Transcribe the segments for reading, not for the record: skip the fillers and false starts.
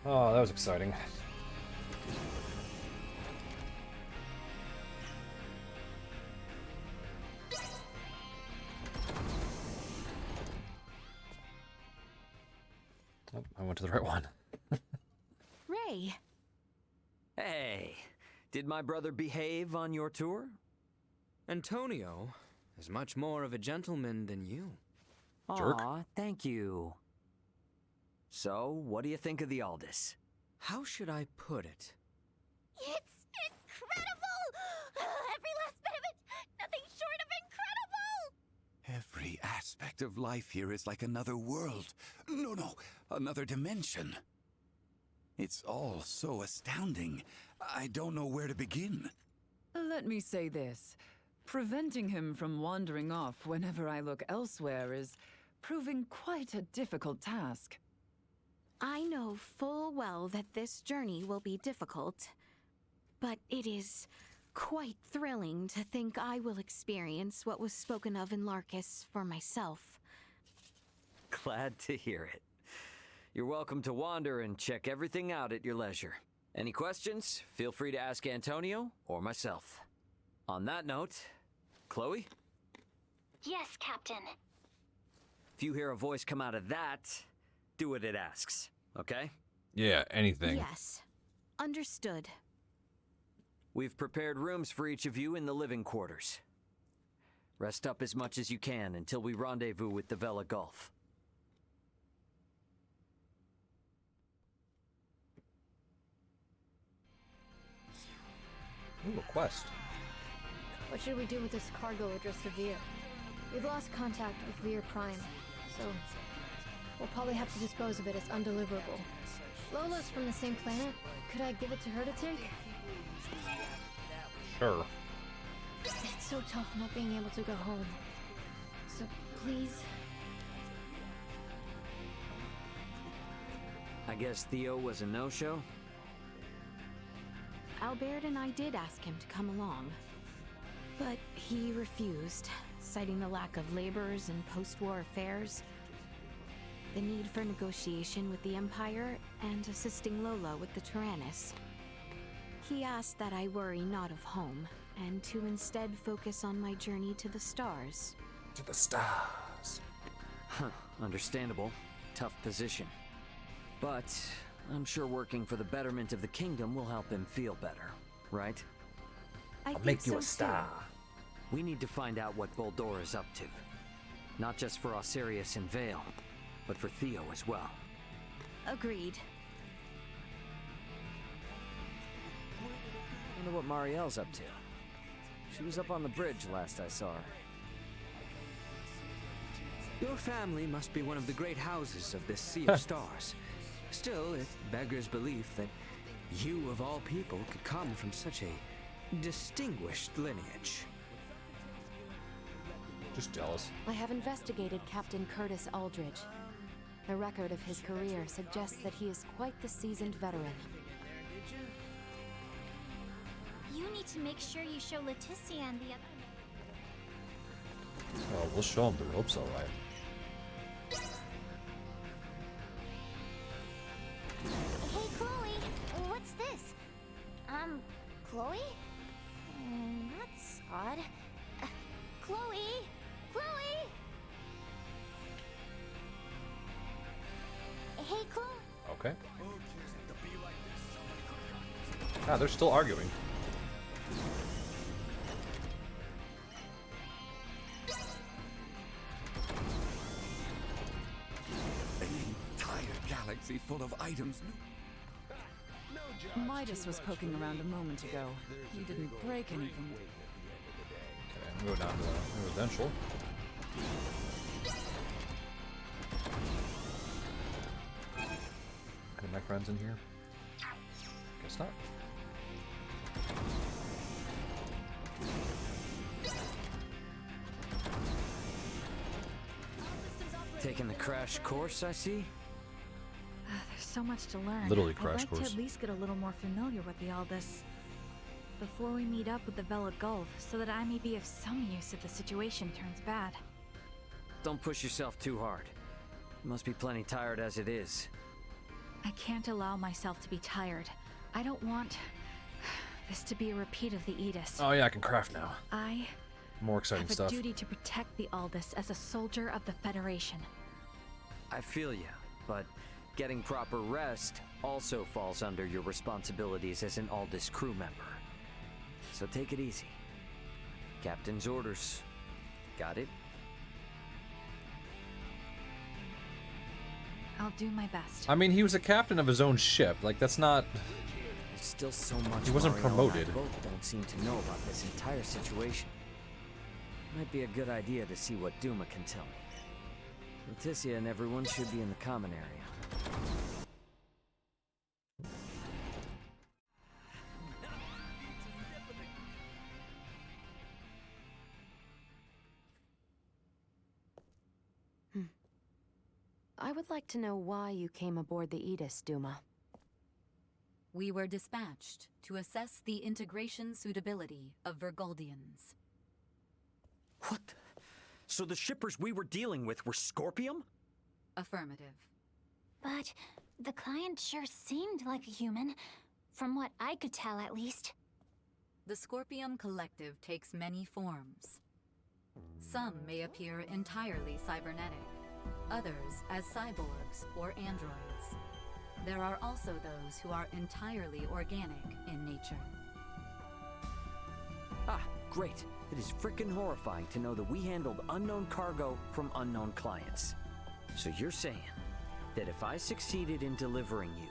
Oh, that was exciting. Oh, I went to the right one. Ray. Hey, did my brother behave on your tour? Antonio is much more of a gentleman than you. Jerk. Aw, thank you. So, what do you think of the Aldous? How should I put it? It's incredible! Every last bit of it! Nothing short of incredible! Every aspect of life here is like another world. No, another dimension. It's all so astounding. I don't know where to begin. Let me say this. Preventing him from wandering off whenever I look elsewhere is proving quite a difficult task. I know full well that this journey will be difficult, but it is quite thrilling to think I will experience what was spoken of in Larkus for myself. Glad to hear it. You're welcome to wander and check everything out at your leisure. Any questions? Feel free to ask Antonio or myself. On that note, Chloe? Yes, Captain. If you hear a voice come out of that, do what it asks, okay? Yeah, anything. Yes. Understood. We've prepared rooms for each of you in the living quarters. Rest up as much as you can until we rendezvous with the Vela Gulf. Ooh, a quest. What should we do with this cargo addressed to Veer? We've lost contact with Veer Prime, so we'll probably have to dispose of it as undeliverable. Lola's from the same planet. Could I give it to her to take? Sure. It's so tough not being able to go home. So please. I guess Theo was a no-show? Albert and I did ask him to come along, but he refused, citing the lack of laborers and post-war affairs, the need for negotiation with the Empire, and assisting Lola with the Tyrannus. He asked that I worry not of home, and to instead focus on my journey to the stars. To the stars. Huh, understandable. Tough position. But I'm sure working for the betterment of the kingdom will help him feel better, right? I'll make you a star. We need to find out what Boldor is up to. Not just for Osirius and Vale, but for Theo as well. Agreed. Wonder what Marielle's up to. She was up on the bridge last I saw her. Your family must be one of the great houses of this sea of stars. Still, it beggars belief that you, of all people, could come from such a distinguished lineage. Just jealous. I have investigated Captain Curtis Aldridge. The record of his career suggests that he is quite the seasoned veteran. You need to make sure you show Leticia and the other... Oh, we'll show him the ropes, alright. Hey, Chloe, what's this? Chloe? That's odd. Chloe? Chloe? Hey, Chloe? Okay. Ah, they're still arguing. An entire galaxy full of items. Midas was poking around a moment ago. He didn't break anything. Okay, I'm going down to the residential. Any of my friends in here? Guess not. Taking the crash course, I see? There's so much to learn. Literally crash I'd like course. to at least get a little more familiar with the Aldous before we meet up with the Vela Gulf, so that I may be of some use if the situation turns bad. Don't push yourself too hard. You must be plenty tired as it is. I can't allow myself to be tired. I don't want this to be a repeat of the Edis. Oh yeah, I can craft now. I More exciting have stuff. a duty to protect the Aldous as a soldier of the Federation. I feel you, but getting proper rest also falls under your responsibilities as an Aldous crew member. So take it easy. Captain's orders. Got it? I'll do my best. I mean, he was a captain of his own ship. Like, that's not... There's still so much He wasn't Mario promoted. and I both don't seem to know about this entire situation. Might be a good idea to see what Duma can tell me. Leticia and everyone should be in the common area. I would like to know why you came aboard the Edis, Duma. We were dispatched to assess the integration suitability of Vergoldians. What? So the shippers we were dealing with were Scorpium? Affirmative. But the client sure seemed like a human, from what I could tell at least. The Scorpium Collective takes many forms. Some may appear entirely cybernetic, others as cyborgs or androids. There are also those who are entirely organic in nature. Ah, great. It is frickin' horrifying to know that we handled unknown cargo from unknown clients. So you're saying that if I succeeded in delivering you,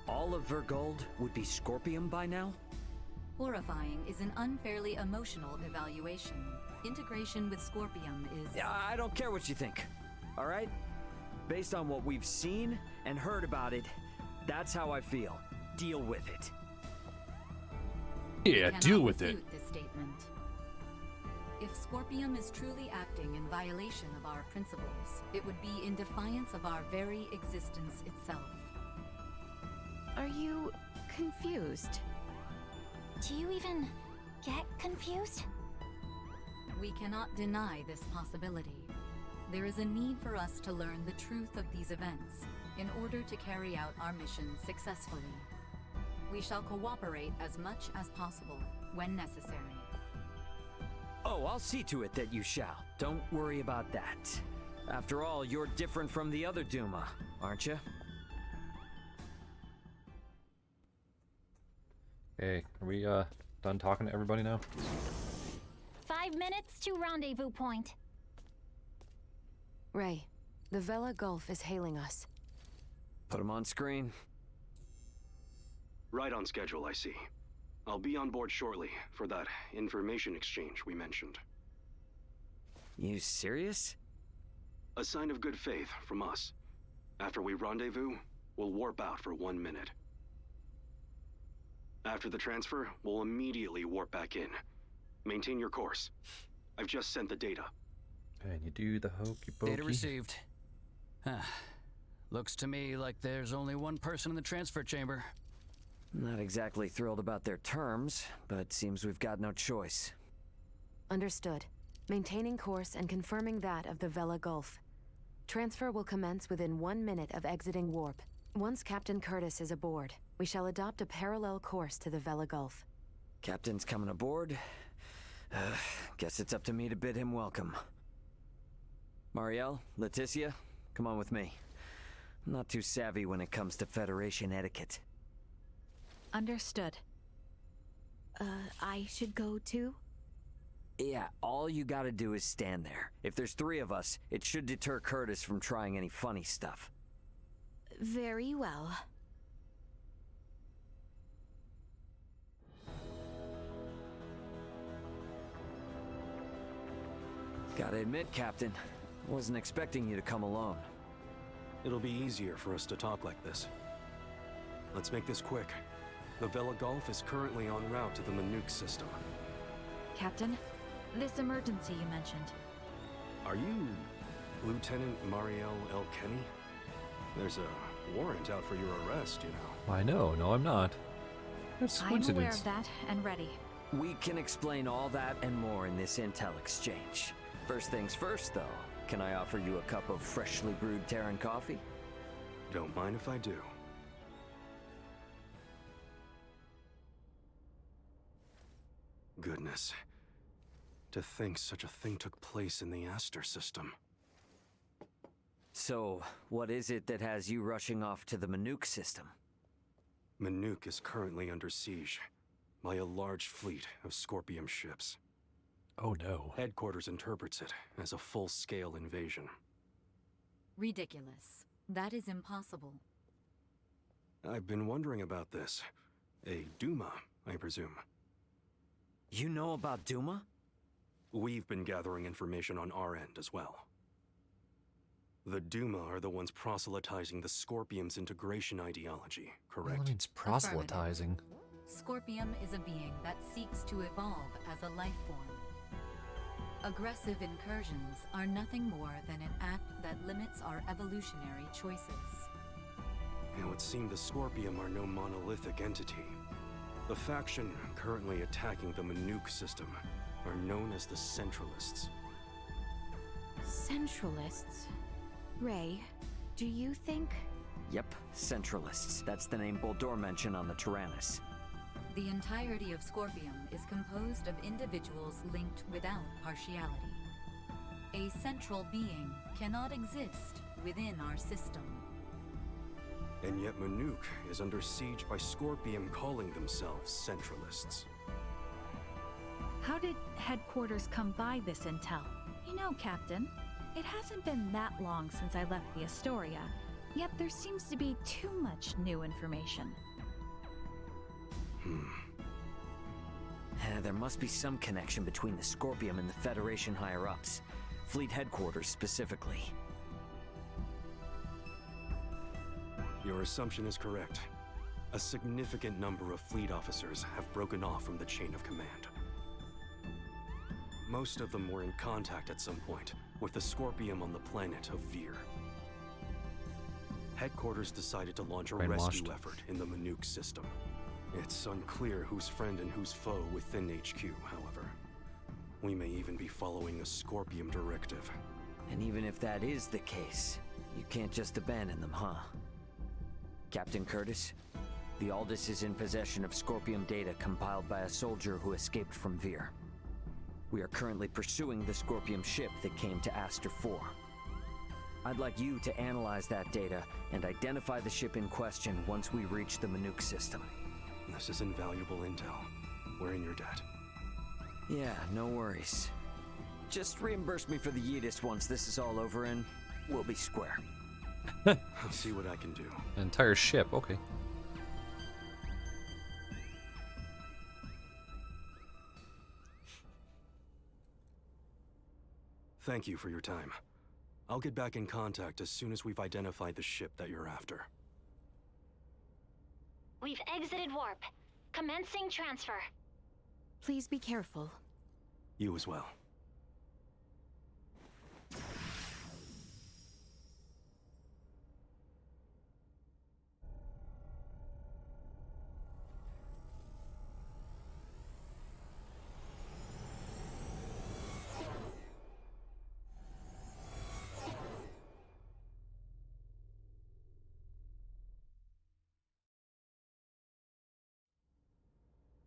all of Vergold would be Scorpium by now? Horrifying is an unfairly emotional evaluation. Integration with Scorpium is... Yeah, I don't care what you think, all right? Based on what we've seen and heard about it, that's how I feel. Deal with it. Yeah, deal with it. Refute this statement. If Scorpium is truly acting in violation of our principles, it would be in defiance of our very existence itself. Are you confused? Do you even get confused? We cannot deny this possibility. There is a need for us to learn the truth of these events in order to carry out our mission successfully. We shall cooperate as much as possible when necessary. Oh, I'll see to it that you shall. Don't worry about that. After all, you're different from the other Duma, aren't you? Hey, are we done talking to everybody now? 5 minutes to rendezvous point. Ray, the Vela Gulf is hailing us. Put him on screen. Right on schedule, I see. I'll be on board shortly for that information exchange we mentioned. You serious? A sign of good faith from us. After we rendezvous, we'll warp out for 1 minute. After the transfer, we'll immediately warp back in. Maintain your course. I've just sent the data. And you do the hokey pokey. Data received. Looks to me like there's only one person in the transfer chamber. Not exactly thrilled about their terms, but seems we've got no choice. Understood. Maintaining course and confirming that of the Vela Gulf. Transfer will commence within 1 minute of exiting warp. Once Captain Curtis is aboard, we shall adopt a parallel course to the Vela Gulf. Captain's coming aboard. Guess it's up to me to bid him welcome. Marielle, Leticia, come on with me. I'm not too savvy when it comes to Federation etiquette. Understood. I should go too? Yeah, all you gotta do is stand there. If there's 3 of us, it should deter Curtis from trying any funny stuff. Very well. Gotta admit, Captain, I wasn't expecting you to come alone. It'll be easier for us to talk like this. Let's make this quick. The Vela Gulf is currently en route to the Manuk system. Captain, this emergency you mentioned. Are you Lieutenant Marielle L. Kenny? There's a warrant out for your arrest, you know. I know, no I'm not. That's I'm aware coincidence. of that and ready. We can explain all that and more in this intel exchange. First things first, though. Can I offer you a cup of freshly brewed Terran coffee? Don't mind if I do. Goodness. To think such a thing took place in the Astor system. So, what is it that has you rushing off to the Manuk system? Manuk is currently under siege by a large fleet of Scorpium ships. Oh no. Headquarters interprets it as a full-scale invasion. Ridiculous. That is impossible. I've been wondering about this. A Duma, I presume. You know about Duma? We've been gathering information on our end as well. The Duma are the ones proselytizing the Scorpium's integration ideology, correct? Well, that means proselytizing. Scorpium is a being that seeks to evolve as a life form. Aggressive incursions are nothing more than an act that limits our evolutionary choices. It would seem the Scorpium are no monolithic entity. The faction currently attacking the Manuk system are known as the Centralists. Centralists? Ray, do you think... Yep, Centralists. That's the name Boldor mentioned on the Tyrannus. The entirety of Scorpium is composed of individuals linked without partiality. A central being cannot exist within our system. And yet Manuk is under siege by Scorpium calling themselves Centralists. How did headquarters come by this intel? You know, Captain, it hasn't been that long since I left the Astoria, yet there seems to be too much new information. There must be some connection between the Scorpium and the Federation higher-ups. Fleet headquarters specifically. Your assumption is correct. A significant number of fleet officers have broken off from the chain of command. Most of them were in contact at some point with the Scorpium on the planet of Vir. Headquarters decided to launch a rescue effort in the Manuk system. It's unclear who's friend and who's foe within HQ, however. We may even be following a Scorpium directive. And even if that is the case, you can't just abandon them, huh? Captain Curtis, the Aldous is in possession of Scorpium data compiled by a soldier who escaped from Vir. We are currently pursuing the Scorpium ship that came to Astor 4. I'd like you to analyze that data and identify the ship in question once we reach the Manuk system. This is invaluable intel. We're in your debt. Yeah, no worries. Just reimburse me for the Yeetus once this is all over and we'll be square. I'll see what I can do. An entire ship, okay. Thank you for your time. I'll get back in contact as soon as we've identified the ship that you're after. We've exited warp. Commencing transfer. Please be careful. You as well.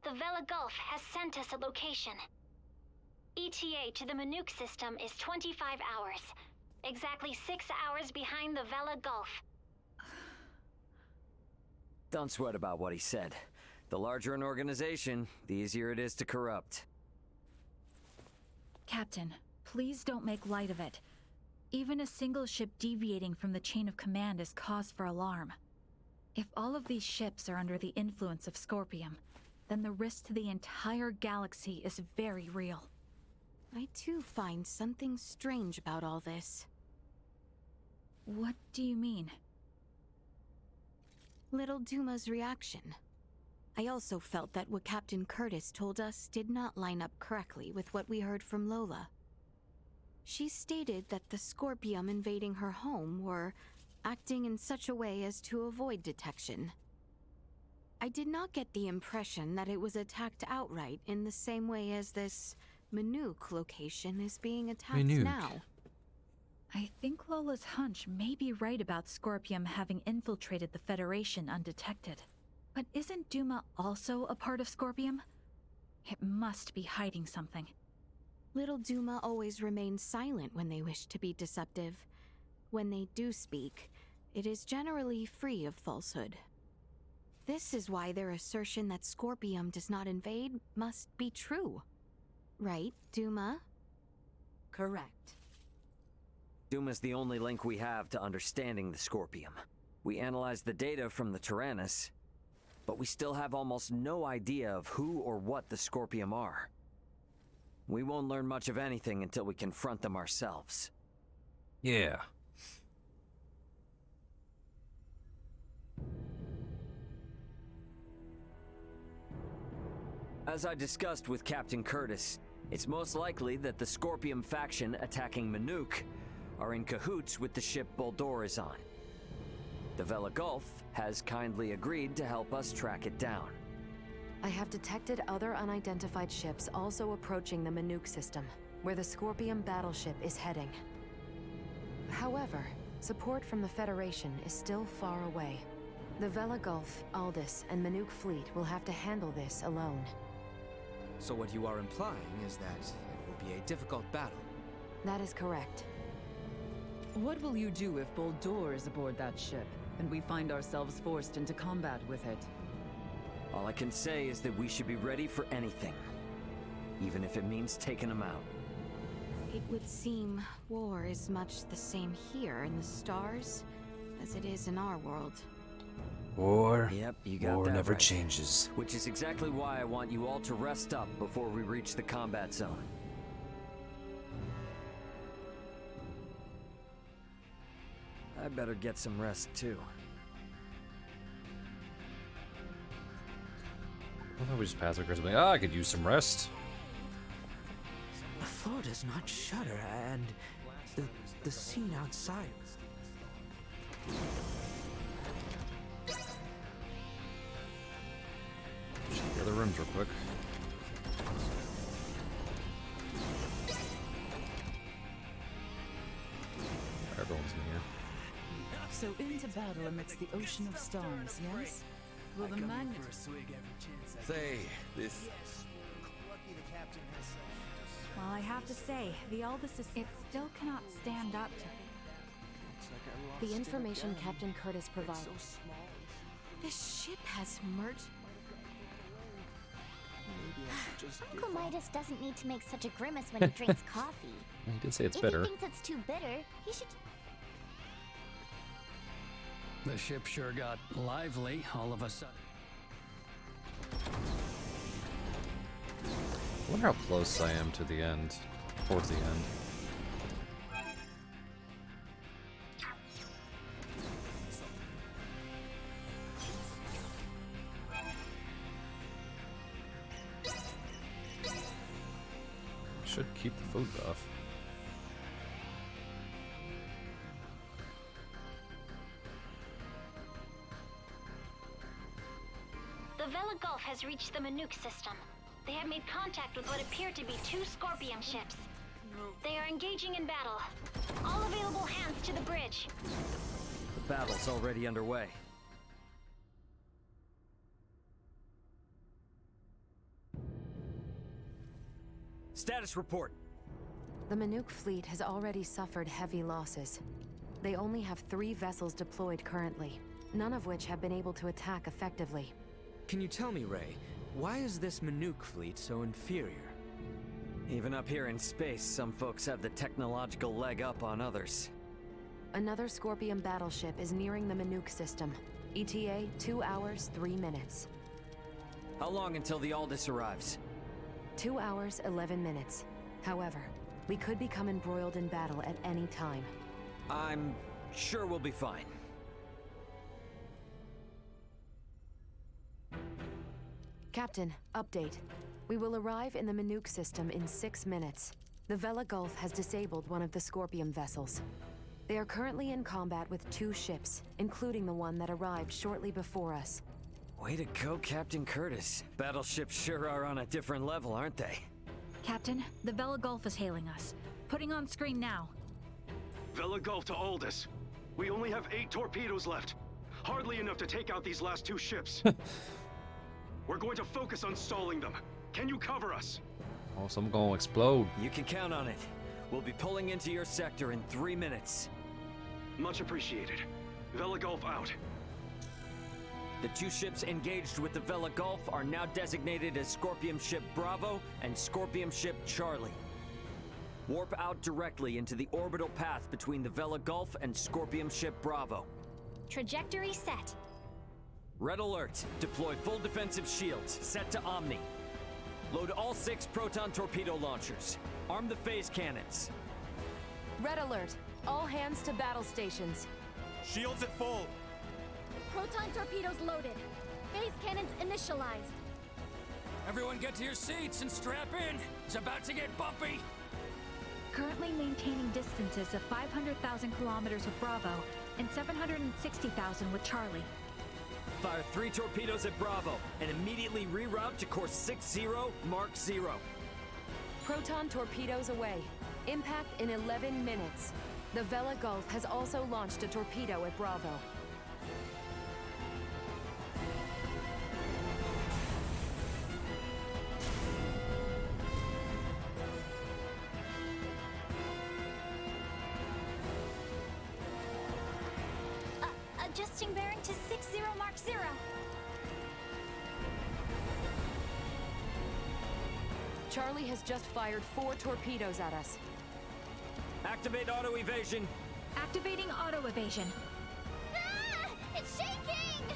The Vela Gulf has sent us a location. ETA to the Manuk system is 25 hours. Exactly 6 hours behind the Vela Gulf. Don't sweat about what he said. The larger an organization, the easier it is to corrupt. Captain, please don't make light of it. Even a single ship deviating from the chain of command is cause for alarm. If all of these ships are under the influence of Scorpium, then the risk to the entire galaxy is very real. I too find something strange about all this. What do you mean? Little Duma's reaction. I also felt that what Captain Curtis told us did not line up correctly with what we heard from Lola. She stated that the Scorpium invading her home were acting in such a way as to avoid detection. I did not get the impression that it was attacked outright in the same way as this Manuk location is being attacked now. I think Lola's hunch may be right about Scorpium having infiltrated the Federation undetected. But isn't Duma also a part of Scorpium? It must be hiding something. Little Duma always remains silent when they wish to be deceptive. When they do speak, it is generally free of falsehood. This is why their assertion that Scorpium does not invade must be true. Right, Duma? Correct. Duma's the only link we have to understanding the Scorpium. We analyzed the data from the Tyrannus, but we still have almost no idea of who or what the Scorpium are. We won't learn much of anything until we confront them ourselves. Yeah. As I discussed with Captain Curtis, it's most likely that the Scorpium faction attacking Manuk are in cahoots with the ship Boldor is on. The Vela Gulf has kindly agreed to help us track it down. I have detected other unidentified ships also approaching the Manuk system, where the Scorpium battleship is heading. However, support from the Federation is still far away. The Vela Gulf, Aldous, and Manuk fleet will have to handle this alone. So what you are implying is that it will be a difficult battle. That is correct. What will you do if Boldor is aboard that ship, and we find ourselves forced into combat with it? All I can say is that we should be ready for anything, even if it means taking them out. It would seem war is much the same here in the stars as it is in our world. War. Yep, you got War that never right. changes. Which is exactly why I want you all to rest up before we reach the combat zone. I better get some rest too. I thought we just passed aggressively. Ah, I could use some rest. The floor does not shudder, and the scene outside. Check the other rooms real quick. Everyone's in here. So into battle amidst the ocean of stars, yes? Will the man... Say, this... Well, I have to say, the Aldous is... It still cannot stand up to... The information Captain Curtis provided. This ship has merged. Uncle Midas doesn't need to make such a grimace when he drinks coffee. He did say it's if bitter. he thinks it's too bitter, he should... The ship sure got lively all of a sudden. I wonder how close I am to the end. Towards the end. Should keep the food buff. The Vela Gulf has reached the Manuk system. They have made contact with what appear to be 2 Scorpium ships. They are engaging in battle. All available hands to the bridge. The battle's already underway. Status report. The Manuk fleet has already suffered heavy losses. They only have 3 vessels deployed currently, none of which have been able to attack effectively. Can you tell me, Ray, why is this Manuk fleet so inferior? Even up here in space, some folks have the technological leg up on others. Another Scorpium battleship is nearing the Manuk system. ETA 2 hours, 3 minutes. How long until the Aldous arrives? 2 hours, 11 minutes. However, we could become embroiled in battle at any time. I'm sure we'll be fine. Captain, update. We will arrive in the Manuk system in 6 minutes. The Vela Gulf has disabled one of the Scorpium vessels. They are currently in combat with 2 ships, including the one that arrived shortly before us. Way to go, Captain Curtis. Battleships sure are on a different level, aren't they? Captain, the Vela Gulf is hailing us. Putting on screen now. Vela Gulf to Aldous. We only have 8 torpedoes left. Hardly enough to take out these last 2 ships. We're going to focus on stalling them. Can you cover us? Oh, something gonna explode. You can count on it. We'll be pulling into your sector in 3 minutes. Much appreciated. Vela Gulf out. The 2 ships engaged with the Vela Gulf are now designated as Scorpium Ship Bravo and Scorpium Ship Charlie. Warp out directly into the orbital path between the Vela Gulf and Scorpium Ship Bravo. Trajectory set. Red alert. Deploy full defensive shields. Set to Omni. Load all 6 proton torpedo launchers. Arm the phase cannons. Red alert. All hands to battle stations. Shields at full. Proton torpedoes loaded. Phase cannons initialized. Everyone get to your seats and strap in. It's about to get bumpy. Currently maintaining distances of 500,000 kilometers with Bravo and 760,000 with Charlie. Fire 3 torpedoes at Bravo and immediately reroute to course 60 Mark 0. Proton torpedoes away. Impact in 11 minutes. The Vela Gulf has also launched a torpedo at Bravo. Adjusting bearing to 60 Mark 0. Charlie has just fired 4 torpedoes at us. Activate auto evasion. Activating auto evasion. Ah! It's shaking!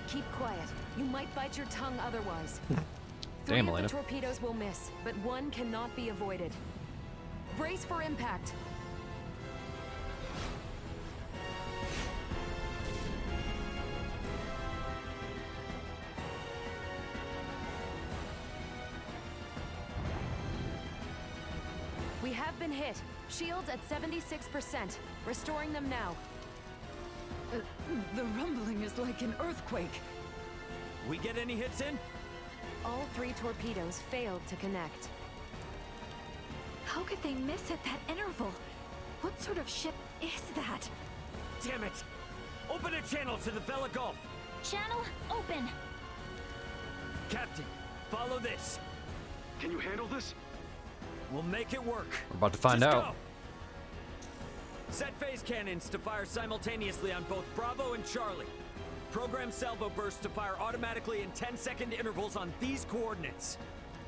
Keep quiet. You might bite your tongue otherwise. Damn, 3 Elena. of the torpedoes will miss, but 1 cannot be avoided. Brace for impact. We have been hit. Shields at 76%. Restoring them now. The rumbling is like an earthquake. We get any hits in? All 3 torpedoes failed to connect. How could they miss at that interval? What sort of ship is that? Damn it! Open a channel to the Vela Gulf. Channel open. Captain, follow this. Can you handle this? We'll make it work. We're about to find Just out. go. Set phase cannons to fire simultaneously on both Bravo and Charlie. Program salvo bursts to fire automatically in 10-second intervals on these coordinates.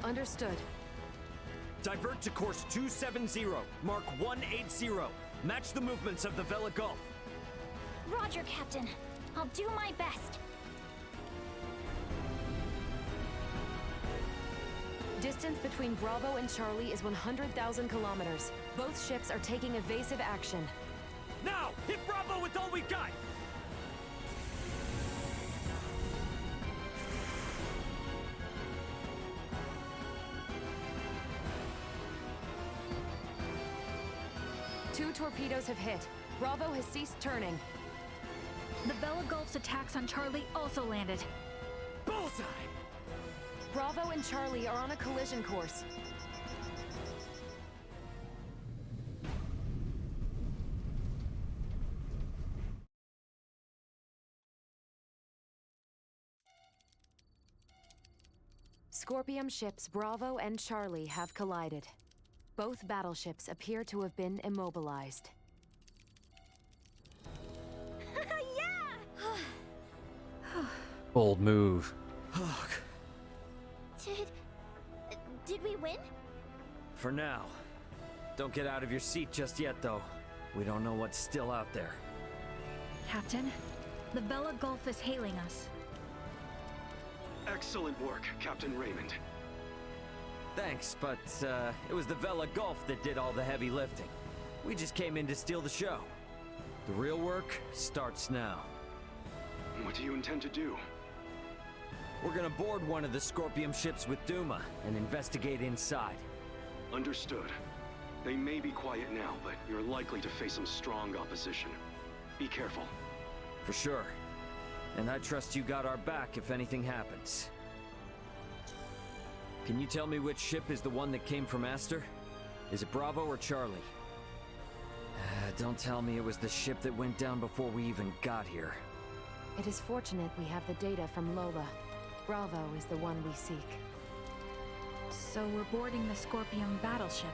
Understood. Divert to course 270, Mark 180. Match the movements of the Vela Gulf. Roger, Captain. I'll do my best. Distance between Bravo and Charlie is 100,000 kilometers. Both ships are taking evasive action. Now, hit Bravo with all we've got! Two torpedoes have hit. Bravo has ceased turning. The Vela Gulf's attacks on Charlie also landed. Bullseye! Bravo and Charlie are on a collision course. Scorpium ships Bravo and Charlie have collided. Both battleships appear to have been immobilized. Bold move. Did we win? For now. Don't get out of your seat just yet, though. We don't know what's still out there. Captain, the Vela Gulf is hailing us. Excellent work, Captain Raymond. Thanks, but it was the Vela Gulf that did all the heavy lifting. We just came in to steal the show. The real work starts now. What do you intend to do? We're gonna board one of the Scorpium ships with Duma and investigate inside. Understood. They may be quiet now, but you're likely to face some strong opposition. Be careful. For sure. And I trust you got our back if anything happens. Can you tell me which ship is the one that came from Astor? Is it Bravo or Charlie? Don't tell me it was the ship that went down before we even got here. It is fortunate we have the data from Lola. Bravo is the one we seek. So we're boarding the Scorpium battleship.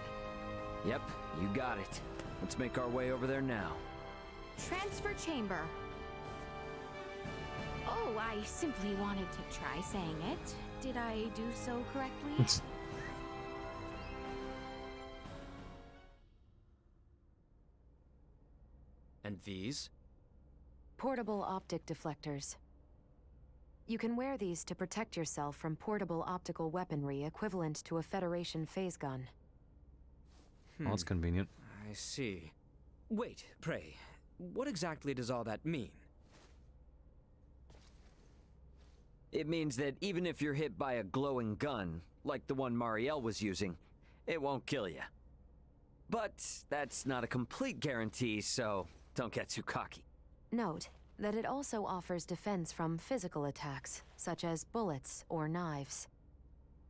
Yep, you got it. Let's make our way over there now. Transfer chamber. Oh, I simply wanted to try saying it. Did I do so correctly? And these? Portable optic deflectors. You can wear these to protect yourself from portable optical weaponry equivalent to a Federation phase gun. Well, that's convenient. I see. Wait, pray, what exactly does all that mean? It means that even if you're hit by a glowing gun, like the one Marielle was using, it won't kill you. But that's not a complete guarantee, so don't get too cocky. Note that it also offers defense from physical attacks, such as bullets or knives.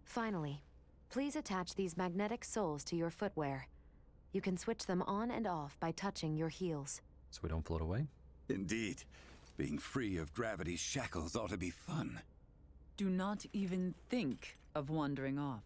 Finally, please attach these magnetic soles to your footwear. You can switch them on and off by touching your heels. So we don't float away? Indeed. Being free of gravity's shackles ought to be fun. Do not even think of wandering off.